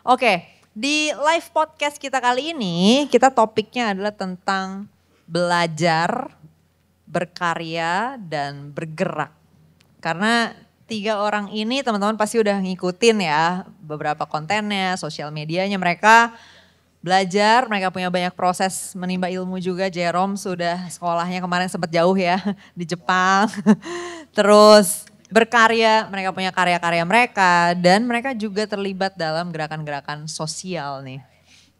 Oke, di live podcast kita kali ini, kita topiknya adalah tentang belajar, berkarya, dan bergerak. Karena 3 orang ini teman-teman pasti udah ngikutin ya beberapa kontennya, sosial medianya mereka belajar, mereka punya banyak proses menimba ilmu juga. Jerome sudah sekolahnya kemarin sempat jauh ya di Jepang. Terus berkarya, mereka punya karya-karya mereka dan mereka juga terlibat dalam gerakan-gerakan sosial nih.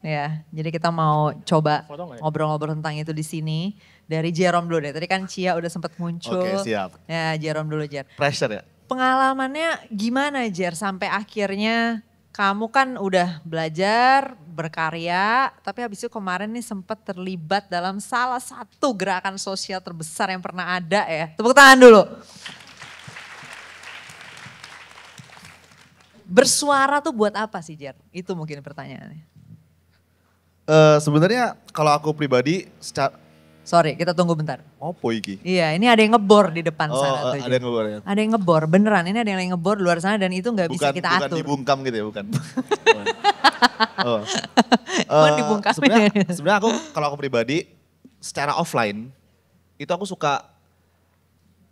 Ya, jadi kita mau coba ngobrol-ngobrol tentang itu di sini. Dari Jerome dulu deh, tadi kan Cia udah sempat muncul. Oke, siap. Ya, Jerome dulu Jer. Pressure ya? Pengalamannya gimana Jer sampai akhirnya kamu kan udah belajar, berkarya, tapi habis itu kemarin nih sempat terlibat dalam salah satu gerakan sosial terbesar yang pernah ada ya. Tepuk tangan dulu. Bersuara tuh buat apa sih Jer? Itu mungkin pertanyaannya. Sebenarnya kalau aku pribadi Sorry, kita tunggu bentar. Opo iki? Iya, ini ada yang ngebor di depan sana. Ada yang ngebor ya? Ada yang ngebor, beneran. Ini ada yang ngebor di luar sana dan itu nggak bisa kita atur. Bukan dibungkam gitu ya, bukan? Bukan dibungkam. Sebenarnya kalau aku pribadi, secara offline, itu aku suka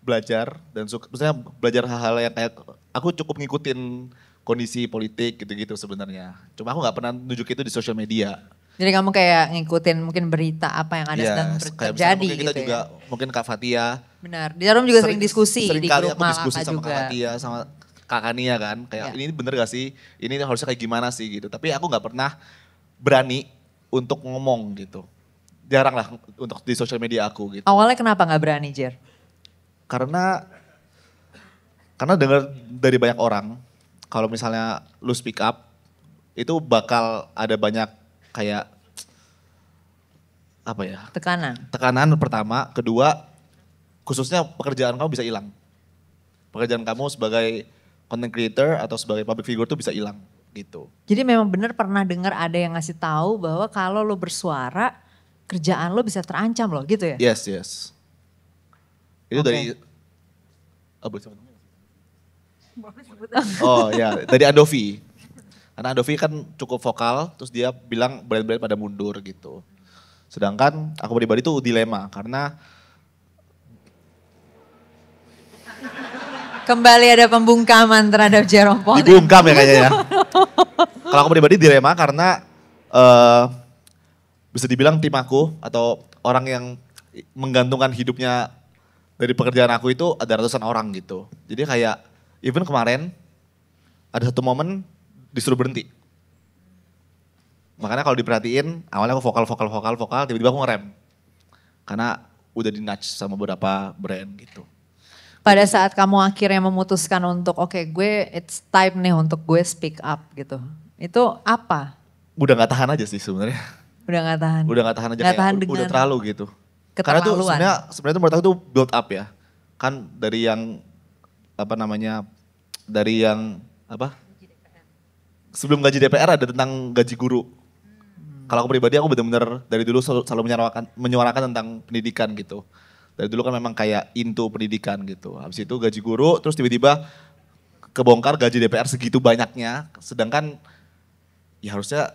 belajar dan misalnya belajar hal-hal yang kayak aku cukup ngikutin kondisi politik gitu-gitu sebenarnya. Cuma aku nggak pernah nunjuk itu di sosial media. Jadi kamu kayak ngikutin mungkin berita apa yang ada sedang terjadi mungkin kita gitu juga, ya. mungkin Kak Fatia. Benar, di Jarum juga sering diskusi di kali grup aku diskusi Malaka sama juga. Kak Fatia, sama Kak Kania kan. Kayak ini bener gak sih, ini harusnya kayak gimana sih gitu. Tapi aku gak pernah berani untuk ngomong gitu. Jarang lah untuk di sosial media aku gitu. Awalnya kenapa gak berani Jer? Karena dengar dari banyak orang, kalau misalnya lu speak up, itu bakal ada banyak kayak apa ya? Tekanan pertama, kedua khususnya pekerjaan kamu bisa hilang. Pekerjaan kamu sebagai content creator atau sebagai public figure tuh bisa hilang gitu. Jadi memang benar pernah dengar ada yang ngasih tahu bahwa kalau lo bersuara kerjaan lo bisa terancam loh gitu ya? Yes. Itu dari dari Andovi. Karena Andovi kan cukup vokal, terus dia bilang brand-brand pada mundur gitu. Sedangkan aku pribadi tuh dilema karena kembali ada pembungkaman terhadap Jerome Pauline. Dibungkam ya kayaknya ya. Kalau aku pribadi dilema karena bisa dibilang tim aku atau orang yang menggantungkan hidupnya dari pekerjaan aku itu ada ratusan orang gitu. Jadi kayak even kemarin ada satu momen disuruh berhenti. Makanya kalau diperhatiin awalnya aku vokal, tiba-tiba aku ngerem. Karena udah di-nudge sama beberapa brand gitu. Pada saat kamu akhirnya memutuskan untuk it's time nih untuk gue speak up gitu. Itu apa? Udah gak tahan aja sih sebenarnya. Udah gak tahan? Udah gak tahan aja gak kayak tahan udah terlalu gitu. Karena tuh sebenarnya tuh menurut aku tuh build up ya. Kan dari yang sebelum gaji DPR ada tentang gaji guru. Kalau aku pribadi aku benar-benar dari dulu selalu menyuarakan tentang pendidikan gitu. Dari dulu kan memang kayak into pendidikan gitu. Habis itu gaji guru terus tiba-tiba kebongkar gaji DPR segitu banyaknya. Sedangkan ya harusnya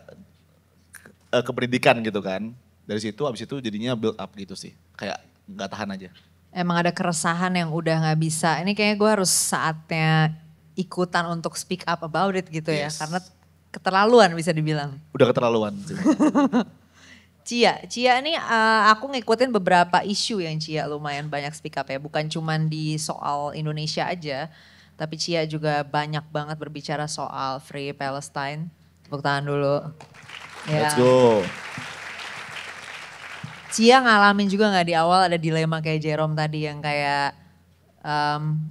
ke pendidikan gitu kan. Dari situ habis itu jadinya build up gitu sih. Kayak gak tahan aja. Emang ada keresahan yang udah gak bisa. Ini kayaknya gue harus saatnya ikutan untuk speak up about it gitu ya. Karena keterlaluan bisa dibilang. Udah keterlaluan. Cia ini aku ngikutin beberapa isu yang Cia lumayan banyak speak up ya. Bukan cuman di soal Indonesia aja. Tapi Cia juga banyak banget berbicara soal Free Palestine. Tepuk tangan dulu. Let's go. Cia ngalamin juga gak di awal ada dilema kayak Jerome tadi yang kayak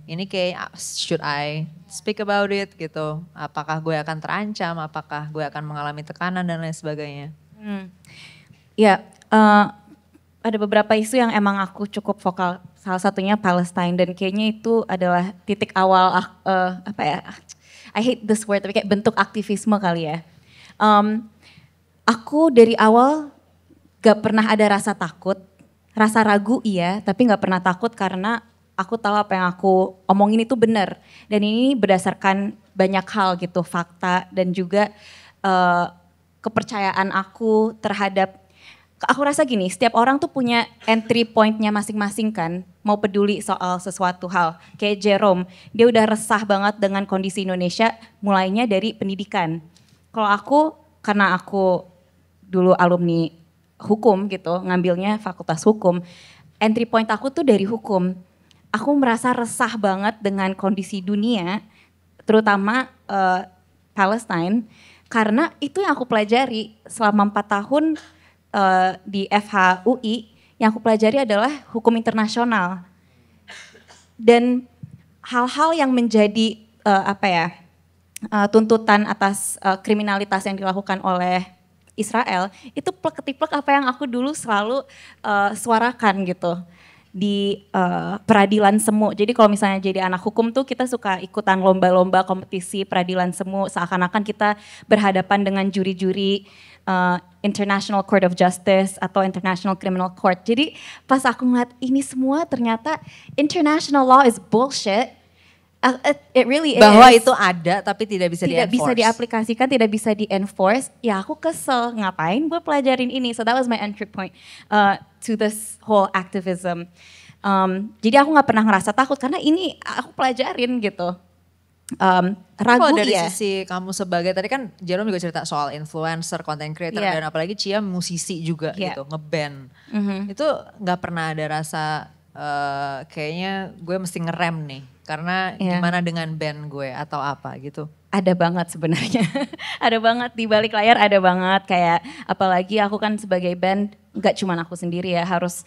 ini kayak should I speak about it gitu. Apakah gue akan terancam, apakah gue akan mengalami tekanan dan lain sebagainya. Ya ada beberapa isu yang emang aku cukup vokal. Salah satunya Palestine dan kayaknya itu adalah titik awal I hate this word tapi kayak bentuk aktivisme kali ya. Aku dari awal gak pernah ada rasa takut, rasa ragu iya tapi gak pernah takut karena aku tahu apa yang aku omongin itu benar. Dan ini berdasarkan banyak hal gitu, fakta dan juga kepercayaan aku terhadap, aku rasa gini, setiap orang tuh punya entry point-nya masing-masing kan, mau peduli soal sesuatu hal. Kayak Jerome, dia udah resah banget dengan kondisi Indonesia, mulainya dari pendidikan. Kalau aku, karena aku dulu alumni hukum gitu, ngambilnya fakultas hukum, entry point aku tuh dari hukum. Aku merasa resah banget dengan kondisi dunia, terutama Palestine, karena itu yang aku pelajari selama 4 tahun di FHUI, yang aku pelajari adalah hukum internasional. Dan hal-hal yang menjadi tuntutan atas kriminalitas yang dilakukan oleh Israel, itu plek-ketiplek apa yang aku dulu selalu suarakan gitu di peradilan semu. Jadi kalau misalnya jadi anak hukum tuh kita suka ikutan lomba-lomba kompetisi peradilan semu, seakan-akan kita berhadapan dengan juri-juri International Court of Justice atau International Criminal Court. Jadi pas aku ngeliat ini semua ternyata international law is bullshit. It really is. Bahwa itu ada tapi tidak bisa tidak di-enforce. bisa diaplikasikan, tidak bisa di-enforce. Ya aku kesel, ngapain gue pelajarin ini. So that was my entry point to this whole activism. Jadi aku gak pernah ngerasa takut karena ini aku pelajarin gitu. Ragu Kalau dari ya. sisi kamu sebagai, tadi kan Jerome juga cerita soal influencer, content creator, Yeah. dan apalagi Cia musisi juga Yeah. gitu, ngeband. Itu gak pernah ada rasa kayaknya gue mesti ngerem nih. Karena Yeah. gimana dengan band gue atau apa gitu. Ada banget sebenarnya, ada banget di balik layar, ada banget kayak apalagi aku kan sebagai band gak cuma aku sendiri ya, harus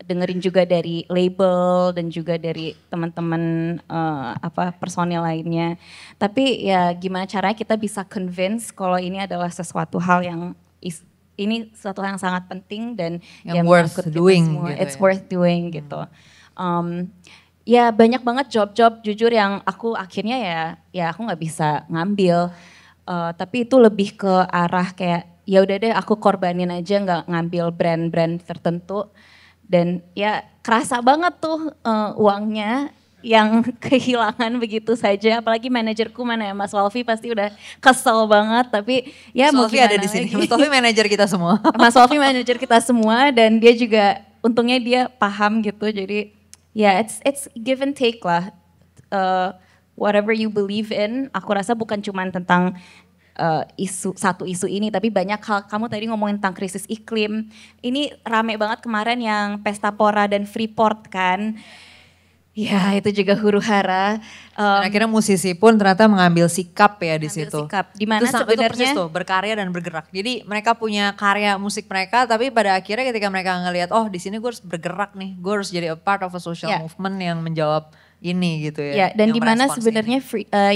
dengerin juga dari label dan juga dari teman-teman personil lainnya. Tapi ya gimana caranya kita bisa convince kalau ini adalah sesuatu hal yang ini sesuatu yang sangat penting dan Yang ya worth menyangkut kita doing semua. gitu It's ya. worth doing gitu. Ya banyak banget job-job jujur yang aku akhirnya ya aku nggak bisa ngambil. Tapi itu lebih ke arah kayak ya udah deh aku korbanin aja nggak ngambil brand-brand tertentu. Dan ya kerasa banget tuh uangnya yang kehilangan begitu saja. Apalagi manajerku mana ya, Mas Walfi pasti udah kesel banget. Tapi ya Mas mau Walfi gimana ada di sini. lagi. Mas Walfi manajer kita semua. Mas Walfi manajer kita semua dan dia juga untungnya dia paham gitu. Jadi ya it's give and take lah. Whatever you believe in, aku rasa bukan cuma tentang satu isu ini, tapi banyak hal. Kamu tadi ngomongin tentang krisis iklim. Ini rame banget kemarin yang Pesta Pora dan Freeport kan. Ya itu juga huru hara. Dan akhirnya musisi pun ternyata mengambil sikap ya di Mengambil situ. sikap. Di mana Itu persis sebenarnya tuh, berkarya dan bergerak. Jadi mereka punya karya musik mereka, tapi pada akhirnya ketika mereka ngelihat, oh di sini gue harus bergerak nih, gue harus jadi a part of a social Ya. movement yang menjawab ini gitu ya. Ya, dan yang di mana merespons sebenarnya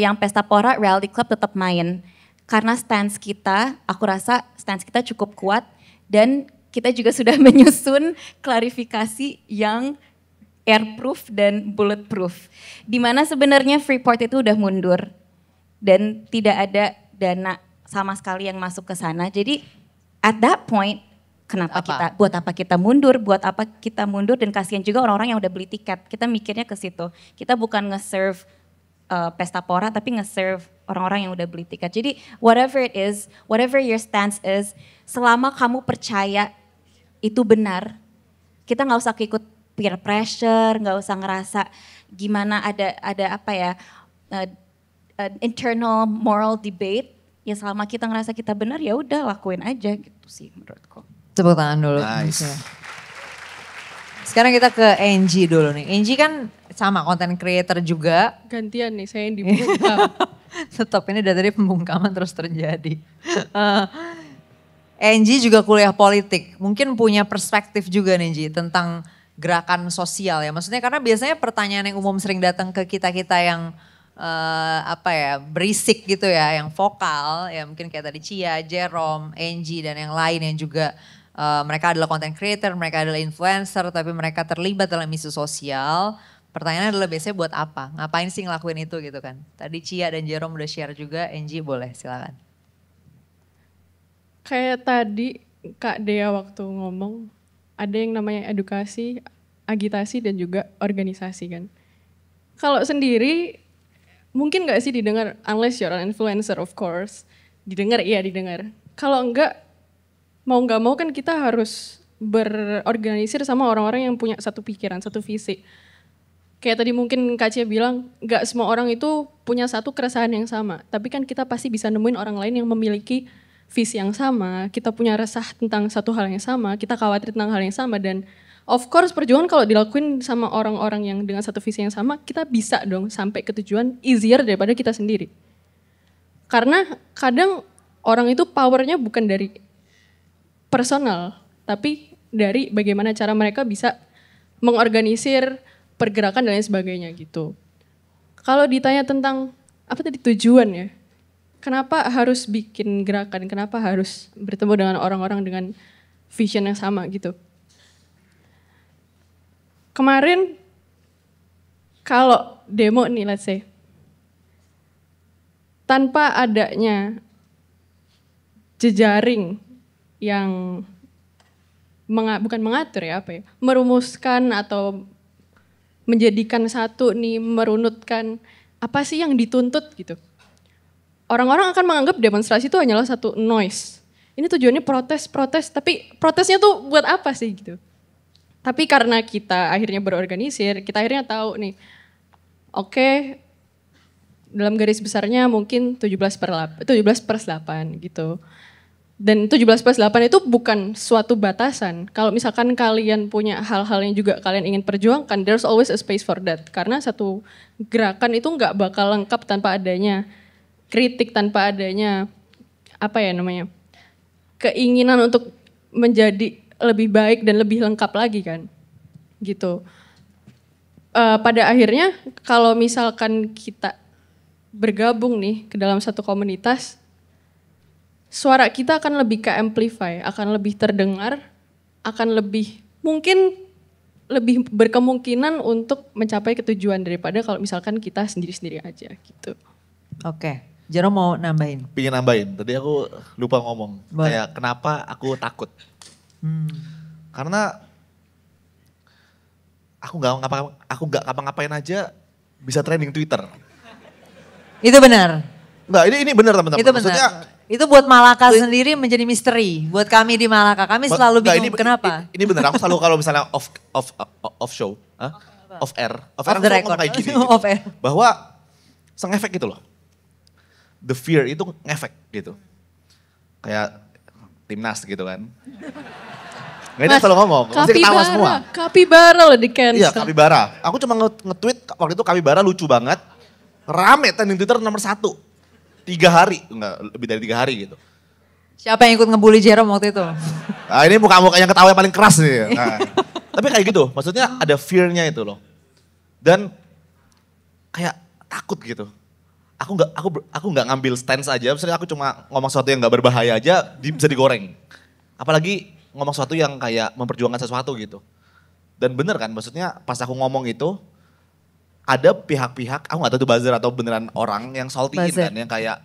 yang Pesta Pora Reality Club tetap main. Karena stance kita, aku rasa stance kita cukup kuat dan kita juga sudah menyusun klarifikasi yang airproof dan bulletproof. Di mana sebenarnya Freeport itu udah mundur dan tidak ada dana sama sekali yang masuk ke sana. Jadi at that point buat apa kita mundur dan kasihan juga orang-orang yang udah beli tiket. Kita mikirnya ke situ. Kita bukan nge-serve Pesta Pora tapi nge-serve orang-orang yang udah beli tiket. Jadi whatever it is, whatever your stance is, selama kamu percaya itu benar, kita nggak usah ikut peer pressure, nggak usah ngerasa gimana ada internal moral debate. Ya selama kita ngerasa kita benar ya udah lakuin aja gitu sih menurutku. Tepuk tangan dulu. Nice. Sekarang kita ke Angie dulu nih. Angie kan sama content creator juga. Gantian nih, saya yang dibuka. Tetap ini dari tadi pembungkaman terus terjadi. Angie juga kuliah politik. Mungkin punya perspektif juga nih Angie tentang gerakan sosial ya. Maksudnya karena biasanya pertanyaan yang umum sering datang ke kita-kita yang berisik gitu ya, yang vokal ya mungkin kayak tadi Cia, Jerome, Angie dan yang lain yang juga mereka adalah content creator, mereka adalah influencer tapi mereka terlibat dalam isu sosial. Pertanyaannya adalah biasanya buat apa? Ngapain sih ngelakuin itu gitu kan? Tadi Cia dan Jerome udah share juga, Angie boleh silakan. Kayak tadi Kak Dea waktu ngomong, ada yang namanya edukasi, agitasi dan juga organisasi kan. Kalau sendiri mungkin gak sih didengar unless you're an influencer of course. Didengar, iya didengar. Kalau enggak, mau nggak mau kan kita harus berorganisir sama orang-orang yang punya satu pikiran, satu visi. Kayak tadi mungkin Kak Cia bilang, nggak semua orang itu punya satu keresahan yang sama. Tapi kan kita pasti bisa nemuin orang lain yang memiliki visi yang sama, kita punya resah tentang satu hal yang sama, kita khawatir tentang hal yang sama, dan of course perjuangan kalau dilakuin sama orang-orang yang dengan satu visi yang sama, kita bisa dong sampai ke tujuan easier daripada kita sendiri. Karena kadang orang itu powernya bukan dari personal, tapi dari bagaimana cara mereka bisa mengorganisir pergerakan dan lain sebagainya gitu. Kalau ditanya tentang apa tadi tujuan ya, kenapa harus bikin gerakan, kenapa harus bertemu dengan orang-orang dengan vision yang sama gitu. Kemarin kalau demo nih let's say, tanpa adanya jejaring yang bukan mengatur ya apa ya, merumuskan atau menjadikan satu nih, merunutkan apa sih yang dituntut gitu. Orang-orang akan menganggap demonstrasi itu hanyalah satu noise. Ini tujuannya protes, tapi protesnya tuh buat apa sih gitu. Tapi karena kita akhirnya berorganisir, kita akhirnya tahu nih, oke, dalam garis besarnya mungkin 17/8 gitu. Dan 17/8 itu bukan suatu batasan. Kalau misalkan kalian punya hal-hal yang juga kalian ingin perjuangkan, there's always a space for that. Karena satu gerakan itu nggak bakal lengkap tanpa adanya kritik, tanpa adanya apa ya namanya, keinginan untuk menjadi lebih baik dan lebih lengkap lagi kan, gitu. Pada akhirnya kalau misalkan kita bergabung nih ke dalam satu komunitas, suara kita akan lebih ke-amplify, akan lebih terdengar, akan lebih mungkin lebih berkemungkinan untuk mencapai ketujuan daripada kalau misalkan kita sendiri-sendiri aja gitu. Oke, Jero mau nambahin? Pingin nambahin, tadi aku lupa ngomong. Boleh. Kayak kenapa aku takut. Karena aku nggak ngapa-ngapain aja bisa trending Twitter. Itu benar. Enggak, ini benar teman-teman. Itu benar. Maksudnya, itu buat Malaka sendiri menjadi misteri. Buat kami di Malaka, kami selalu enggak, bingung kenapa. Ini benar, aku selalu kalau misalnya off show, off air Off aku the selalu record. ngomong kayak gini. Off air. Bahwa ngefek gitu loh. The fear itu ngefek gitu. Kayak timnas gitu kan. Nggak, ini selalu ngomong, pasti ketawa semua. Kapibara loh di cancel. Iya, Kapibara. Aku cuma nge-tweet waktu itu Kapibara lucu banget. Rame trending Twitter nomor 1. 3 hari, enggak lebih dari 3 hari gitu. Siapa yang ikut ngebully Jerome waktu itu? Nah ini muka-muka yang ketawa paling keras nih. Nah, tapi kayak gitu, maksudnya ada fear-nya itu loh. Dan kayak takut gitu. Aku nggak ngambil stance aja, misalnya aku cuma ngomong sesuatu yang nggak berbahaya aja bisa digoreng. Apalagi ngomong sesuatu yang kayak memperjuangkan sesuatu gitu. Dan bener kan, maksudnya pas aku ngomong itu ada pihak-pihak, aku nggak tahu itu buzzer atau beneran orang yang salty-in kan, yang kayak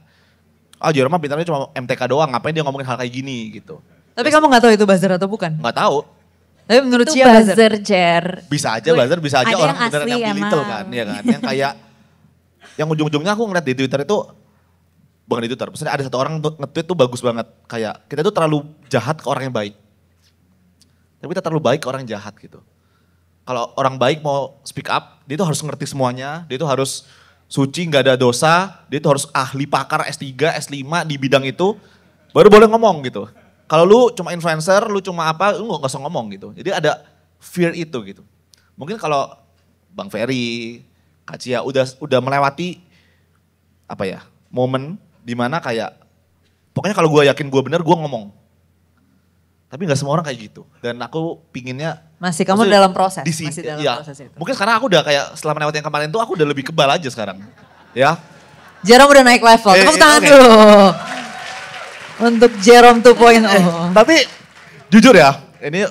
Jerome pintarnya cuma MTK doang, ngapain dia ngomongin hal kayak gini gitu. Tapi kamu gak tahu itu buzzer atau bukan? Nggak tahu. Tapi menurut Itu Cia buzzer. buzzer, Jer. Bisa aja buzzer, bisa aja Ada orang yang beneran asli yang belittle emang. kan, ya kan. Yang kayak, yang ujung-ujungnya aku ngeliat di Twitter itu, bukan di Twitter, maksudnya ada satu orang nge-tweet tuh bagus banget. Kayak kita tuh terlalu jahat ke orang yang baik. Tapi kita terlalu baik ke orang yang jahat gitu. Kalau orang baik mau speak up, dia tuh harus ngerti semuanya, dia tuh harus suci, nggak ada dosa, dia tuh harus ahli pakar S3, S5 di bidang itu, baru boleh ngomong gitu. Kalau lu cuma influencer, lu cuma apa, lu nggak usah ngomong gitu. Jadi ada fear itu gitu. Mungkin kalau Bang Ferry, Kak Cia udah melewati apa ya, momen dimana kayak, pokoknya kalau gue yakin gue bener, gue ngomong. Tapi gak semua orang kayak gitu. Dan aku pinginnya. Masih kamu maksudnya dalam proses. Di sini, Masih dalam ya. proses itu. Mungkin sekarang aku udah kayak setelah melewati yang kemarin tuh aku udah lebih kebal aja sekarang. Ya. Jerome udah naik level. Tepuk tangan oke. dulu. Untuk Jerome 2.0. Tapi jujur ya, ini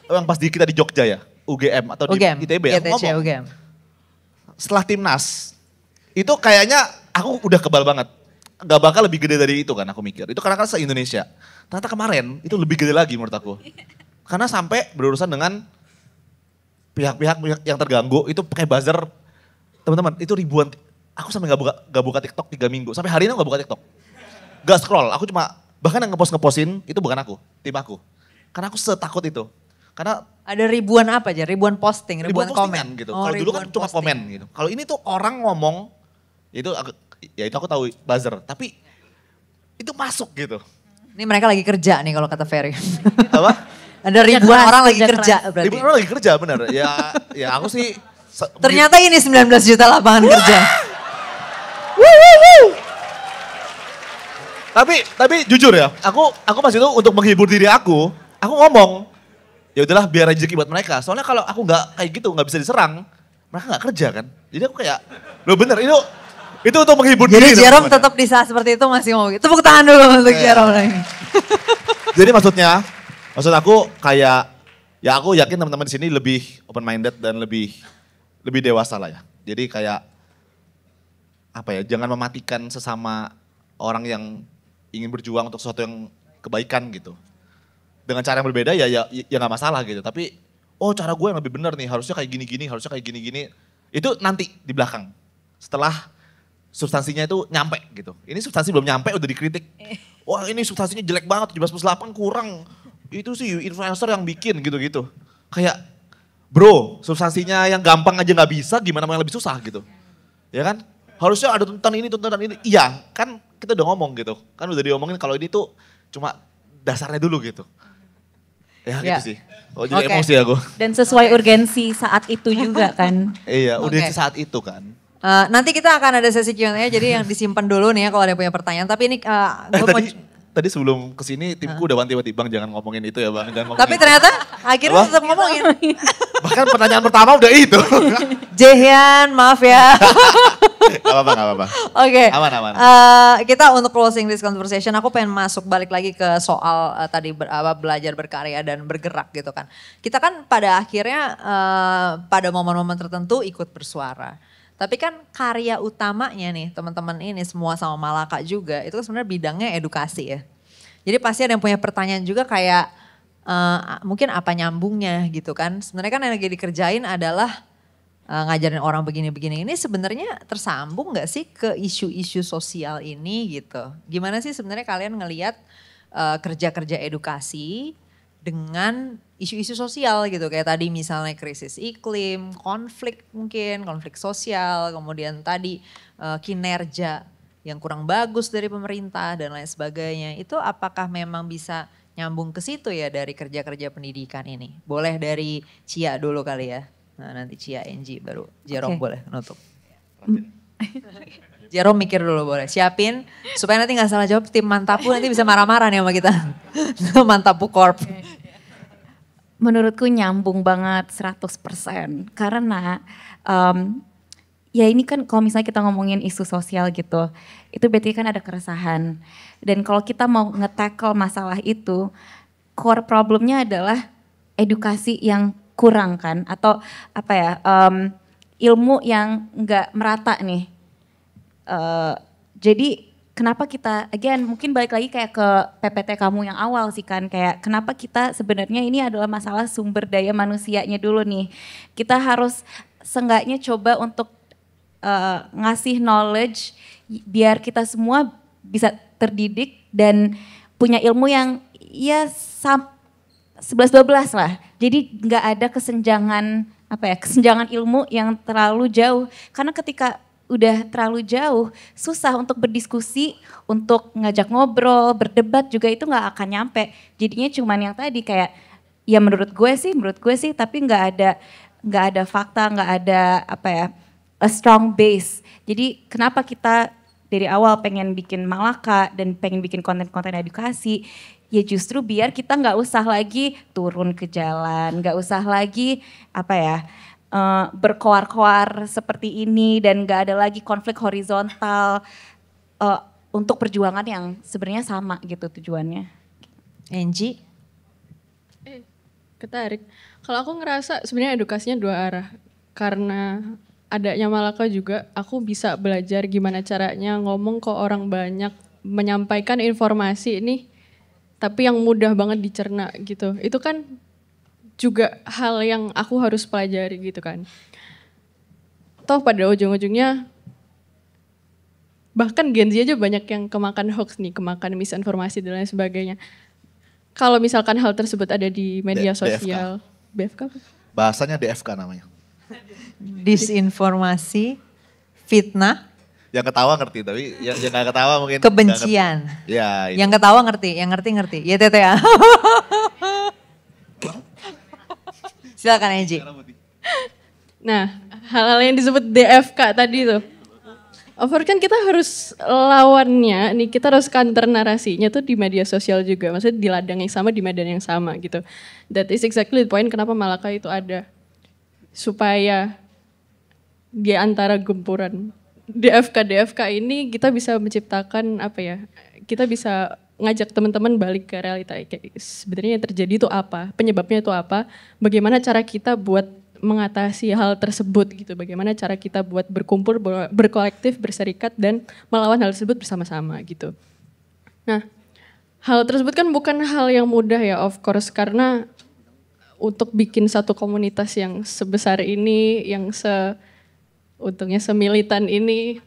yang pas kita di Jogja ya, UGM atau di UGM, ITB ya, ITC, ngomong. UGM. Setelah timnas, itu kayaknya aku udah kebal banget. Gak bakal lebih gede dari itu kan aku mikir. Itu karena kan se-Indonesia. Ternyata kemarin itu lebih gede lagi menurut aku. Karena sampai berurusan dengan pihak-pihak yang terganggu, itu pakai buzzer. Teman-teman, itu ribuan, aku sampai gak buka TikTok 3 minggu. Sampai hari ini aku gak buka TikTok. gak scroll, aku cuma, bahkan yang ngepostin itu bukan aku, tim aku. Karena aku setakut itu. Karena Ada ribuan apa aja? Ribuan posting, ribuan postingan komen. gitu. Oh, Kalau dulu kan ribuan cuma posting. komen gitu. Kalau ini tuh orang ngomong, itu aku tahu buzzer. Tapi itu masuk gitu. Ini mereka lagi kerja nih kalau kata Ferry. Apa? Ada ribuan keras, orang lagi kerja kerja keras. berarti. Ribuan orang lagi kerja bener. Ya aku sih. Ternyata ini 19 juta lapangan kerja. Tapi jujur ya, aku pas itu untuk menghibur diri aku ngomong, ya udahlah biar rezeki buat mereka. Soalnya kalau aku nggak kayak gitu, nggak bisa diserang, mereka nggak kerja kan. Jadi aku kayak, lo bener itu untuk menghibur Jadi diri. Jerome teman-teman. tetap di saat seperti itu masih mau gitu. Tepuk tangan dulu untuk Jerome lagi. Jadi maksud aku kayak, ya aku yakin teman-teman di sini lebih open minded dan lebih dewasa lah ya. Jadi kayak apa ya, jangan mematikan sesama orang yang ingin berjuang untuk sesuatu yang kebaikan gitu. Dengan cara yang berbeda ya nggak masalah gitu. Tapi cara gue yang lebih benar nih, harusnya kayak gini-gini, harusnya kayak gini-gini. Itu nanti di belakang. Setelah substansinya itu nyampe gitu. Ini substansi belum nyampe udah dikritik. Wah ini substansinya jelek banget, 17+8 kurang. Itu sih influencer yang bikin gitu-gitu. Kayak bro, substansinya yang gampang aja nggak bisa, gimana mau yang lebih susah gitu. Ya kan? Harusnya ada tuntutan ini. Iya, kan kita udah ngomong gitu. Kan udah diomongin kalau ini tuh cuma dasarnya dulu gitu. Ya gitu sih. Oh jadi Oke. emosi aku. Dan sesuai urgensi saat itu juga kan. Iya, udah Oke. saat itu kan. Nanti kita akan ada sesi Q&A, jadi yang disimpan dulu nih ya kalau ada yang punya pertanyaan. Tapi ini gue mau... Tadi sebelum kesini timku udah wanti-wanti, Bang jangan ngomongin itu ya Bang. Jangan ngomongin Tapi itu." ternyata akhirnya Apa? tetap ngomongin. Bahkan pertanyaan pertama udah itu. Jehian, maaf ya. Gak apa-apa. Oke. Aman. Kita untuk closing this conversation, aku pengen masuk balik lagi ke soal tadi belajar berkarya dan bergerak gitu kan. Kita kan pada akhirnya pada momen-momen tertentu ikut bersuara. Tapi kan karya utamanya nih teman-teman ini semua sama Malaka juga itu sebenarnya bidangnya edukasi ya. Jadi pasti ada yang punya pertanyaan juga kayak mungkin apa nyambungnya gitu kan. Sebenarnya kan yang lagi dikerjain adalah ngajarin orang begini-begini. Ini sebenarnya tersambung gak sih ke isu-isu sosial ini gitu. Gimana sih sebenarnya kalian ngelihat kerja-kerja edukasi dengan isu-isu sosial gitu. Kayak tadi misalnya krisis iklim, konflik mungkin, konflik sosial. Kemudian tadi kinerja yang kurang bagus dari pemerintah dan lain sebagainya. Itu apakah memang bisa nyambung ke situ ya dari kerja-kerja pendidikan ini? Boleh dari Cia dulu kali ya. Nah nanti Cia, Enji baru Jerome Oke. boleh nutup. Jerome mikir dulu boleh, siapin supaya nanti gak salah jawab tim Mantapu nanti bisa marah-marah nih sama kita. Mantapu Corp. Menurutku nyambung banget 100% karena ya ini kan kalau misalnya kita ngomongin isu sosial gitu, itu berarti kan ada keresahan. Dan kalau kita mau nge-tackle masalah itu, core problemnya adalah edukasi yang kurang kan, atau apa ya, ilmu yang nggak merata nih. Jadi kenapa kita, again mungkin balik lagi kayak ke PPT kamu yang awal sih kan, kayak kenapa kita sebenarnya ini adalah masalah sumber daya manusianya dulu nih. Kita harus seenggaknya coba untuk ngasih knowledge biar kita semua bisa terdidik dan punya ilmu yang ya 11-12 lah. Jadi nggak ada kesenjangan ilmu yang terlalu jauh. Karena ketika udah terlalu jauh, susah untuk berdiskusi, untuk ngajak ngobrol, berdebat juga itu nggak akan nyampe. Jadinya cuman yang tadi kayak, ya menurut gue sih, tapi nggak ada fakta, nggak ada a strong base. Jadi kenapa kita dari awal pengen bikin Malaka dan pengen bikin konten-konten edukasi, ya justru biar kita nggak usah lagi turun ke jalan, nggak usah lagi berkoar-koar seperti ini dan nggak ada lagi konflik horizontal untuk perjuangan yang sebenarnya sama gitu tujuannya. Enji? Ketarik. Kalau aku ngerasa sebenarnya edukasinya dua arah. Karena adanya Malaka juga, aku bisa belajar gimana caranya ngomong ke orang banyak, menyampaikan informasi ini, tapi yang mudah banget dicerna gitu. Itu kan juga hal yang aku harus pelajari gitu kan. Toh pada ujung-ujungnya bahkan Gen Z aja banyak yang kemakan hoax nih, kemakan misinformasi dan lain sebagainya. Kalau misalkan hal tersebut ada di media sosial, BFK apa? Bahasanya DFK namanya. Disinformasi, fitnah, Yang ketawa ngerti, tapi yang gak ketawa mungkin kebencian. nggak ngerti. Ya, itu. Yang ketawa ngerti, yang ngerti. Ya Tete ya. Silakan Angie. Nah, hal-hal yang disebut DFK tadi tuh. Over kan kita harus lawannya, nih kita harus counter narasinya tuh di media sosial juga. Maksudnya di ladang yang sama, di medan yang sama gitu. That is exactly the point kenapa Malaka itu ada. Supaya di antara gempuran DFK ini kita bisa menciptakan apa ya, kita bisa ngajak teman-teman balik ke realita. Kayak sebenarnya yang terjadi itu apa, penyebabnya itu apa, bagaimana cara kita buat mengatasi hal tersebut gitu. Bagaimana cara kita buat berkumpul, berkolektif, berserikat dan melawan hal tersebut bersama-sama gitu. Nah, hal tersebut kan bukan hal yang mudah ya of course, karena untuk bikin satu komunitas yang sebesar ini, yang untungnya semilitan ini,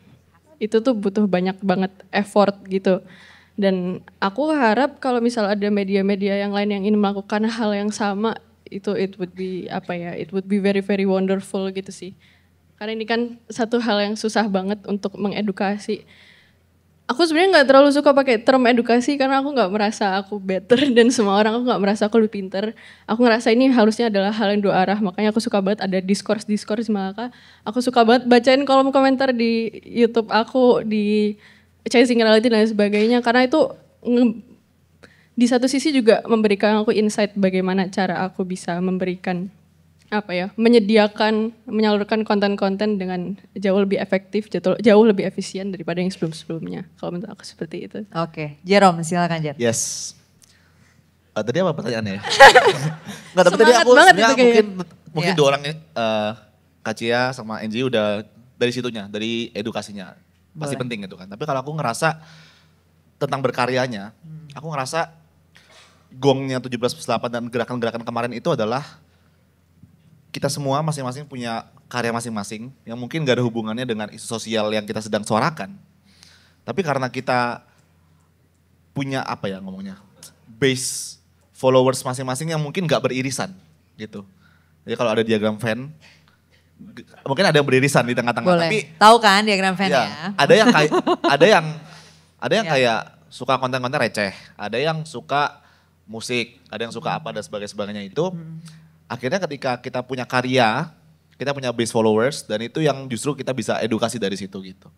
itu tuh butuh banyak banget effort gitu. Dan aku harap kalau misal ada media-media yang lain yang ingin melakukan hal yang sama, itu it would be apa ya, it would be very very wonderful gitu sih. Karena ini kan satu hal yang susah banget untuk mengedukasi. Aku sebenarnya nggak terlalu suka pakai term edukasi karena aku nggak merasa aku better dan semua orang, aku nggak merasa aku lebih pinter. Aku ngerasa ini harusnya adalah hal yang dua arah, makanya aku suka banget ada diskurs di Malaka. Aku suka banget bacain kolom komentar di YouTube aku, di Chasing Reality dan sebagainya, karena itu di satu sisi juga memberikan aku insight bagaimana cara aku bisa memberikan apa ya, menyalurkan konten-konten dengan jauh lebih efektif, jauh lebih efisien daripada yang sebelum-sebelumnya. Kalau menurut aku seperti itu. Oke, Jerome silakan Jer. Yes. Tadi apa pertanyaannya? Enggak, tapi tadi aku banget itu mungkin Iya. dua orang Kak Cia sama Angie udah dari situnya, dari edukasinya. Pasti Boleh. penting itu kan. Tapi kalau aku ngerasa tentang berkaryanya, aku ngerasa gongnya 17+8 dan gerakan-gerakan kemarin itu adalah kita semua masing-masing punya karya masing-masing yang mungkin gak ada hubungannya dengan isu sosial yang kita sedang suarakan. Tapi karena kita punya apa ya ngomongnya, base followers masing-masing yang mungkin gak beririsan gitu. Jadi kalau ada diagram Venn, mungkin ada yang beririsan di tengah-tengah. Boleh. Tapi Tahu kan diagram Venn ya, ya? ada yang kayak ada yang Ya. kayak suka konten-konten receh, ada yang suka musik, ada yang suka apa dan sebagainya itu. Akhirnya ketika kita punya karya, kita punya base followers dan itu yang justru kita bisa edukasi dari situ gitu.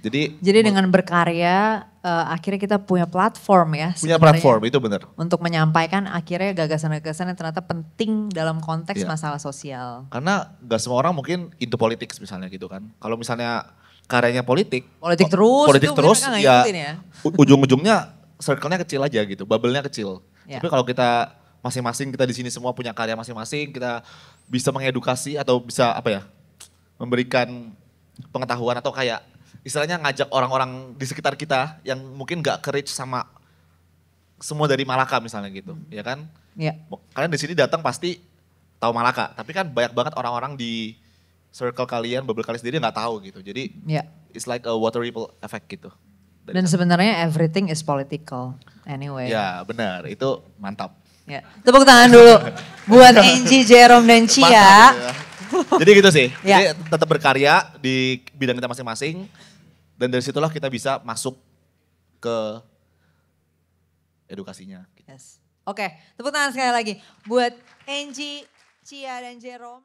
Jadi dengan berkarya akhirnya kita punya platform ya. punya sebenarnya. platform itu benar. Untuk menyampaikan akhirnya gagasan-gagasan yang ternyata penting dalam konteks Iya. masalah sosial. Karena gak semua orang mungkin into politics misalnya gitu kan. Kalau misalnya karyanya politik Politik terus, politik itu terus mereka nggak ya, ngikutin ya. ujung-ujungnya circle-nya kecil aja gitu, bubble-nya kecil. Ya. Tapi kalau kita masing-masing, kita di sini semua punya karya masing-masing, kita bisa mengedukasi atau bisa apa ya, memberikan pengetahuan atau kayak istilahnya ngajak orang-orang di sekitar kita yang mungkin gak ke-reach sama semua dari Malaka misalnya gitu, ya kan? Ya. Kalian di sini datang pasti tahu Malaka, tapi kan banyak banget orang-orang di circle kalian, bubble kalian sendiri nggak tahu gitu. Jadi Ya. it's like a water ripple effect gitu. Dan sebenarnya everything is political anyway. Ya benar, itu mantap. Ya. Tepuk tangan dulu buat Angie, Jerome, dan Cia. Mantap, gitu ya. Jadi gitu sih, Ya. jadi tetap berkarya di bidang kita masing-masing. Dan dari situlah kita bisa masuk ke edukasinya. Yes. Oke, tepuk tangan sekali lagi buat Angie, Cia, dan Jerome.